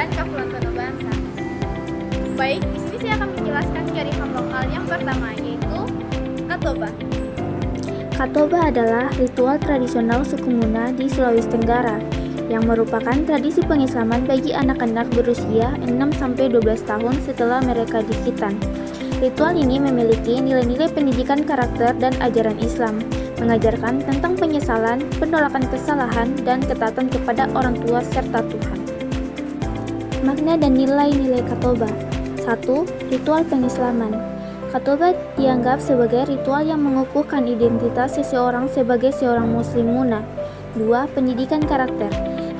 dan Kepulauan Tono Bangsa. Baik, di sini saya akan menjelaskan kearifan lokal yang pertama, yaitu Katoba. Katoba adalah ritual tradisional suku Muna di Sulawesi Tenggara yang merupakan tradisi pengislaman bagi anak-anak berusia 6-12 tahun setelah mereka dikhitan. Ritual ini memiliki nilai-nilai pendidikan karakter dan ajaran Islam, mengajarkan tentang penyesalan, penolakan kesalahan, dan ketaatan kepada orang tua serta Tuhan. Makna dan nilai-nilai Katoba. 1. Ritual pengislaman. Katoba dianggap sebagai ritual yang mengukuhkan identitas seseorang sebagai seorang Muslim Muna. 2. Pendidikan karakter.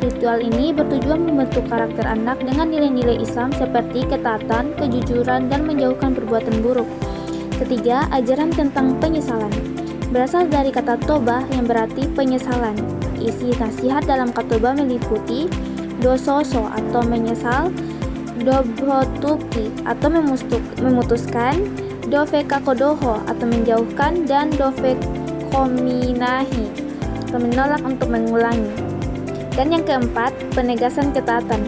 Ritual ini bertujuan membentuk karakter anak dengan nilai-nilai Islam seperti ketaatan, kejujuran, dan menjauhkan perbuatan buruk. Ketiga, ajaran tentang penyesalan. Berasal dari kata toba yang berarti penyesalan. Isi nasihat dalam Katoba meliputi dososo atau menyesal, dobrotuki atau memutuskan, dovekakodoho atau menjauhkan, dan dovekominahi atau menolak untuk mengulangi. Dan yang keempat, penegasan ketaatan,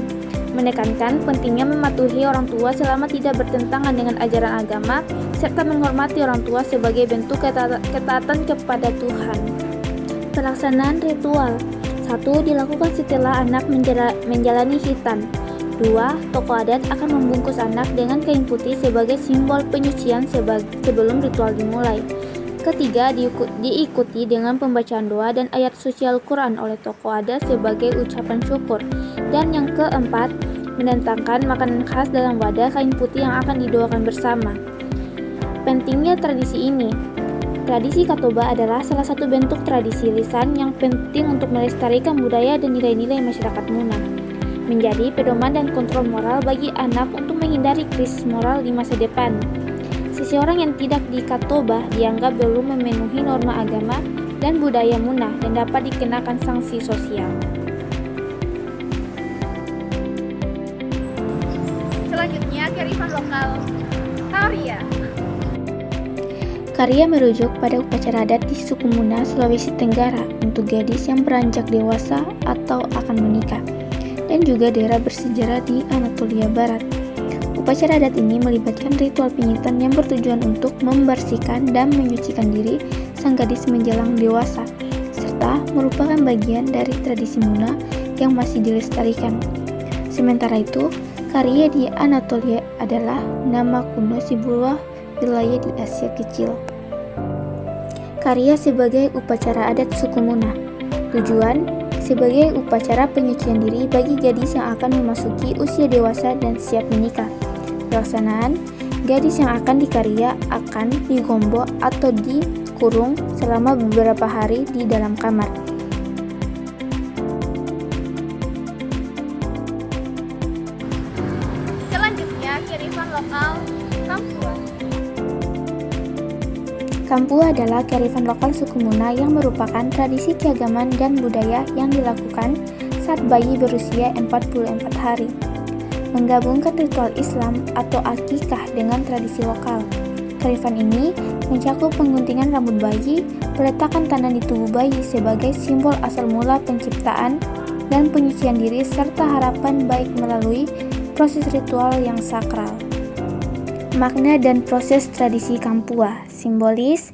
menekankan pentingnya mematuhi orang tua selama tidak bertentangan dengan ajaran agama, serta menghormati orang tua sebagai bentuk ketaatan kepada Tuhan. Pelaksanaan ritual. 1. Dilakukan setelah anak menjalani khitan. 2. Tokoh adat akan membungkus anak dengan kain putih sebagai simbol penyucian sebelum ritual dimulai. Ketiga, diikuti dengan pembacaan doa dan ayat suci Al-Quran oleh tokoh adat sebagai ucapan syukur. Dan yang keempat, mendatangkan makanan khas dalam wadah kain putih yang akan didoakan bersama. Pentingnya tradisi ini. Tradisi Katoba adalah salah satu bentuk tradisi lisan yang penting untuk melestarikan budaya dan nilai-nilai masyarakat Muna. Menjadi pedoman dan kontrol moral bagi anak untuk menghindari krisis moral di masa depan. Seseorang yang tidak dikatoba dianggap belum memenuhi norma agama dan budaya Muna dan dapat dikenakan sanksi sosial. Selanjutnya, kearifan lokal Karya. Karya merujuk pada upacara adat di suku Muna, Sulawesi Tenggara untuk gadis yang beranjak dewasa atau akan menikah, dan juga daerah bersejarah di Anatolia Barat. Upacara adat ini melibatkan ritual pingitan yang bertujuan untuk membersihkan dan menyucikan diri sang gadis menjelang dewasa, serta merupakan bagian dari tradisi Muna yang masih dilestarikan. Sementara itu, Karya di Anatolia adalah nama kuno sebuah wilayah di Asia Kecil. Karya sebagai upacara adat suku Muna. Tujuan sebagai upacara penyucian diri bagi gadis yang akan memasuki usia dewasa dan siap menikah. Pelaksanaan, gadis yang akan dikarya akan digombok atau dikurung selama beberapa hari di dalam kamar. Selanjutnya, kearifan lokal Kampua. Kampua adalah kearifan lokal suku Muna yang merupakan tradisi keagamaan dan budaya yang dilakukan saat bayi berusia 44 hari. Menggabungkan ritual Islam atau akikah dengan tradisi lokal. Kearifan ini mencakup pengguntingan rambut bayi, peletakan tanah di tubuh bayi sebagai simbol asal mula penciptaan dan penyucian diri, serta harapan baik melalui proses ritual yang sakral. Makna dan proses tradisi Kampua. Simbolis,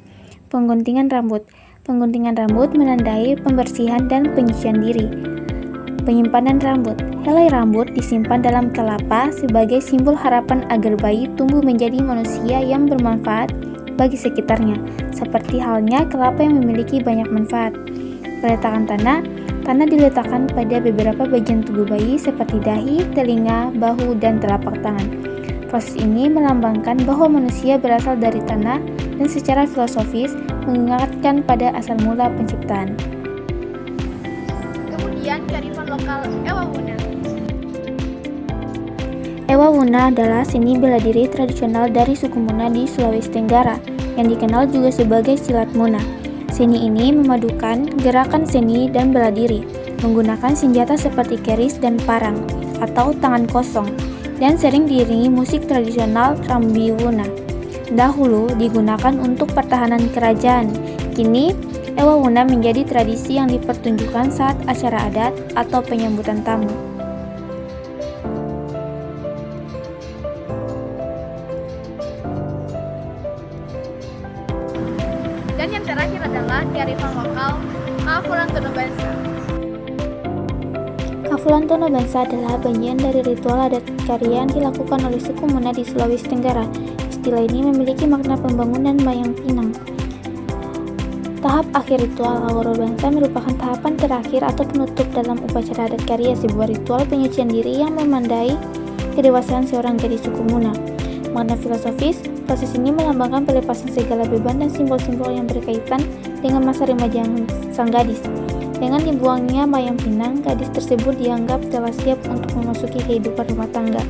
pengguntingan rambut. Pengguntingan rambut menandai pembersihan dan penyucian diri. Penyimpanan rambut. Helai rambut disimpan dalam kelapa sebagai simbol harapan agar bayi tumbuh menjadi manusia yang bermanfaat bagi sekitarnya, seperti halnya kelapa yang memiliki banyak manfaat. Peletakan tanah. Tanah diletakkan pada beberapa bagian tubuh bayi seperti dahi, telinga, bahu, dan telapak tangan. Proses ini melambangkan bahwa manusia berasal dari tanah dan secara filosofis mengingatkan pada asal mula penciptaan. Kemudian, kearifan lokal Ewawuna. Ewawuna adalah seni bela diri tradisional dari suku Muna di Sulawesi Tenggara yang dikenal juga sebagai silat Muna. Seni ini memadukan gerakan seni dan bela diri, menggunakan senjata seperti keris dan parang atau tangan kosong, dan sering diiringi musik tradisional Rambiwuna. Dahulu digunakan untuk pertahanan kerajaan, kini Ewawuna menjadi tradisi yang dipertunjukkan saat acara adat atau penyambutan tamu. adalah kearifan lokal Kafulan Tono Bansa. Kafulan Tono Bansa adalah bagian dari ritual adat karya yang dilakukan oleh suku Muna di Sulawesi Tenggara. Istilah ini memiliki makna pembangunan Mayang Pinang. Tahap akhir ritual Aworo Bansa merupakan tahapan terakhir atau penutup dalam upacara adat karya, sebuah ritual penyucian diri yang memandai kedewasaan seorang gadis suku Muna. Makna filosofis, proses ini melambangkan pelepasan segala beban dan simbol-simbol yang berkaitan dengan masa remaja sang gadis. Dengan dibuangnya Mayang Pinang, gadis tersebut dianggap telah siap untuk memasuki kehidupan rumah tangga.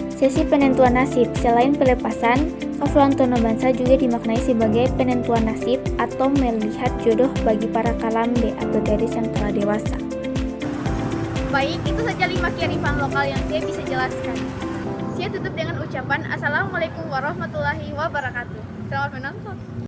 Sesi penentuan nasib. Selain pelepasan, Kafulan Tono Bansa juga dimaknai sebagai penentuan nasib atau melihat jodoh bagi para kalambe atau gadis yang telah dewasa. Baik, itu saja 5 kearifan lokal yang saya bisa jelaskan. Saya tutup dengan ucapan Assalamualaikum warahmatullahi wabarakatuh. Selamat menonton.